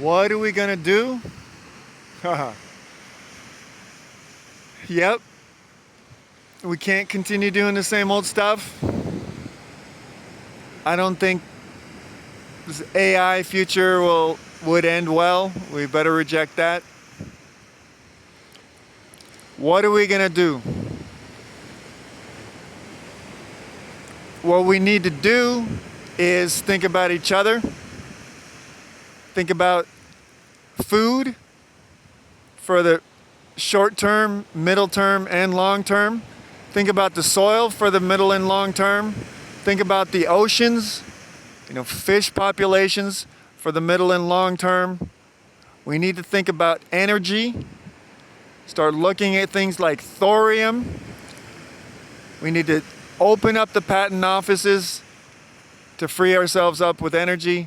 What are we gonna do? Yep, we can't continue doing the same old stuff. I don't think this AI future would end well. We better reject that. What are we gonna do? What we need to do is think about each other. Think about food for the short term, middle term, and long term. Think about the soil for the middle and long term. Think about the oceans, fish populations for the middle and long term. We need to think about energy. Start looking at things like thorium. We need to open up the patent offices to free ourselves up with energy.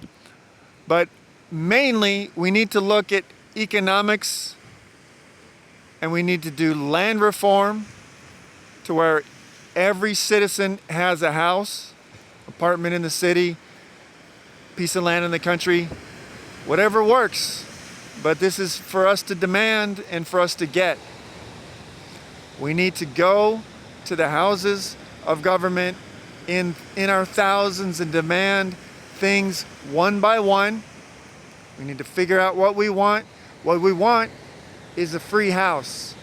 But mainly, we need to look at economics, and we need to do land reform to where every citizen has a house, apartment in the city, piece of land in the country, whatever works. But this is for us to demand and for us to get. We need to go to the houses of government in our thousands and demand things one by one. We need to figure out what we want. What we want is a free house.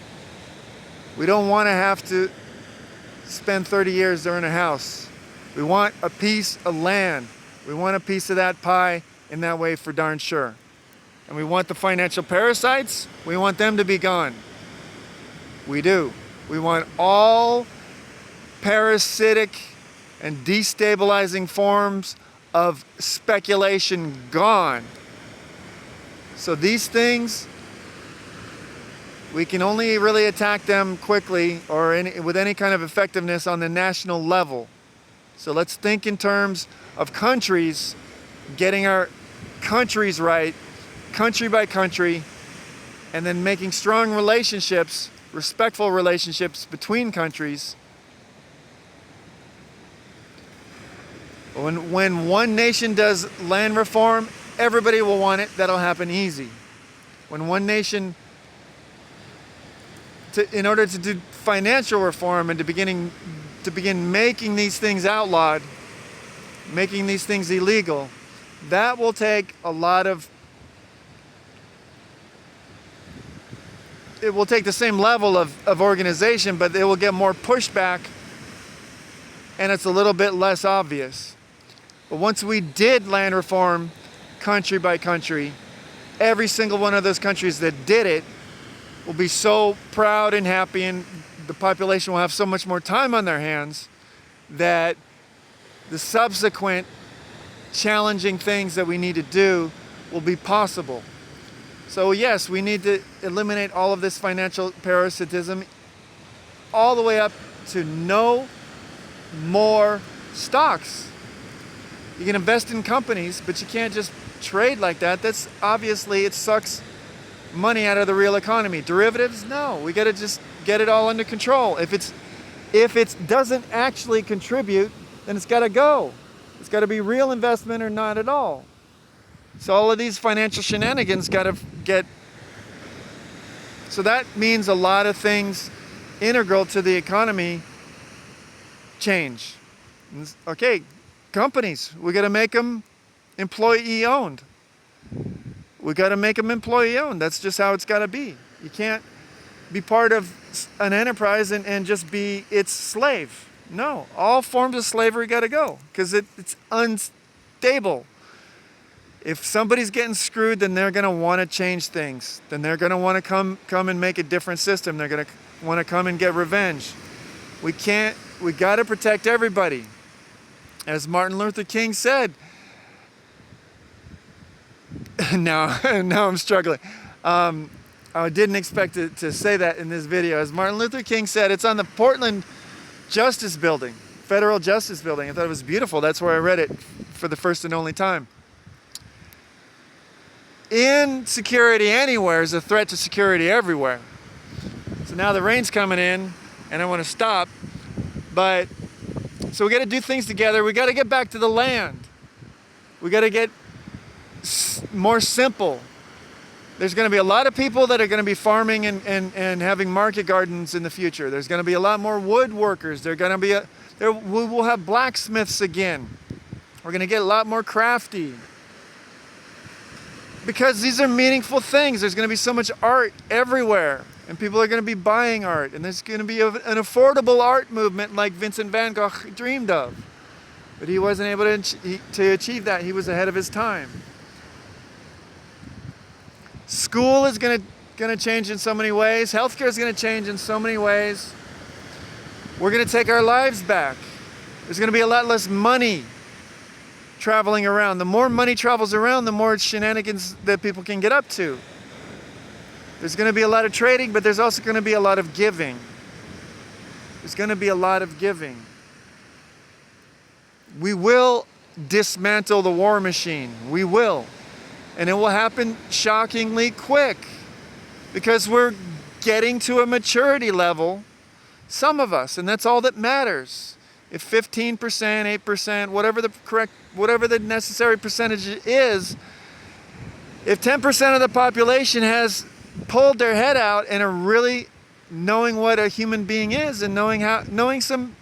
We don't want to have to spend 30 years there in a house. We want a piece of land. We want a piece of that pie in that way for darn sure. And we want the financial parasites, we want them to be gone. We do. We want all parasitic and destabilizing forms of speculation gone. So these things, we can only really attack them quickly or with any kind of effectiveness on the national level. So let's think in terms of countries, getting our countries right, country by country, and then making strong relationships, respectful relationships between countries. When one nation does land reform, everybody will want it. That'll happen easy. When one nation, in order to do financial reform and to begin making these things outlawed, making these things illegal, that will take a lot of, it will take the same level of organization, but it will get more pushback and it's a little bit less obvious. But once we did land reform country by country, every single one of those countries that did it will be so proud and happy, and the population will have so much more time on their hands that the subsequent challenging things that we need to do will be possible. So yes, we need to eliminate all of this financial parasitism all the way up to no more stocks. You can invest in companies, but you can't just trade like that. That's obviously, it sucks money out of the real economy. Derivatives, no, we got to just get it all under control. If it doesn't actually contribute, then it's got to go. It's got to be real investment or not at all. So all of these financial shenanigans got to get. So that means a lot of things integral to the economy change. Okay, companies, we got to make them employee owned. We got to make them employee owned. That's just how it's got to be. You can't be part of an enterprise and just be its slave. No, all forms of slavery got to go because it's unstable. If somebody's getting screwed, then they're going to want to change things. Then they're going to want to come and make a different system. They're going to want to come and get revenge. We got to protect everybody. As Martin Luther King said, now I'm struggling. I didn't expect to say that in this video. As Martin Luther King said, it's on the Portland Justice Building, Federal Justice Building. I thought it was beautiful. That's where I read it for the first and only time. Insecurity anywhere is a threat to security everywhere. So now the rain's coming in and I want to stop. But so we got to do things together. We got to get back to the land. We got to get more simple. There's going to be a lot of people that are going to be farming and having market gardens in the future. There's going to be a lot more woodworkers. We will have blacksmiths again. We're going to get a lot more crafty. Because these are meaningful things. There's going to be so much art everywhere. And people are going to be buying art. And there's going to be an affordable art movement like Vincent van Gogh dreamed of. But he wasn't able to achieve that. He was ahead of his time. School is going to change in so many ways. Healthcare is going to change in so many ways. We're going to take our lives back. There's going to be a lot less money traveling around. The more money travels around, the more shenanigans that people can get up to. There's going to be a lot of trading, but there's also going to be a lot of giving. There's going to be a lot of giving. We will dismantle the war machine. We will. And it will happen shockingly quick because we're getting to a maturity level, some of us, and that's all that matters. If 15%, 8%, whatever the necessary percentage is, if 10% of the population has pulled their head out and are really knowing what a human being is and knowing some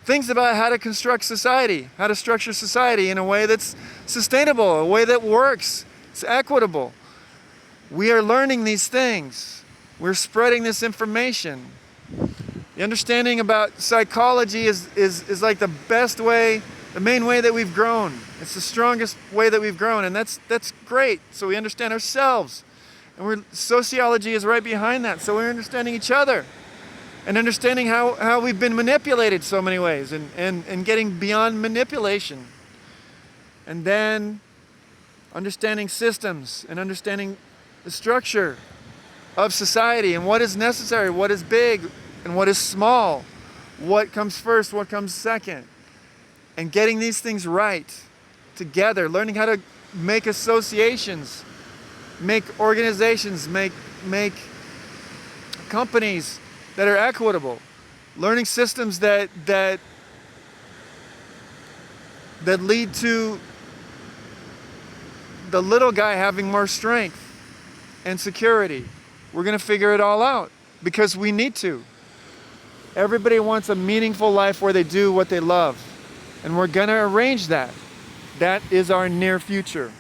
things about how to construct society, how to structure society in a way that's sustainable, a way that works, it's equitable. We are learning these things. We're spreading this information. The understanding about psychology is like the best way, the main way that we've grown. It's the strongest way that we've grown, and that's great. So we understand ourselves. And sociology is right behind that. So we're understanding each other and understanding how we've been manipulated so many ways and getting beyond manipulation. And then understanding systems and understanding the structure of society and what is necessary, what is big and what is small, what comes first, what comes second. And getting these things right together, learning how to make associations, make organizations, make companies that are equitable, learning systems that lead to the little guy having more strength and security. We're going to figure it all out because we need to. Everybody wants a meaningful life where they do what they love. And we're going to arrange that. That is our near future.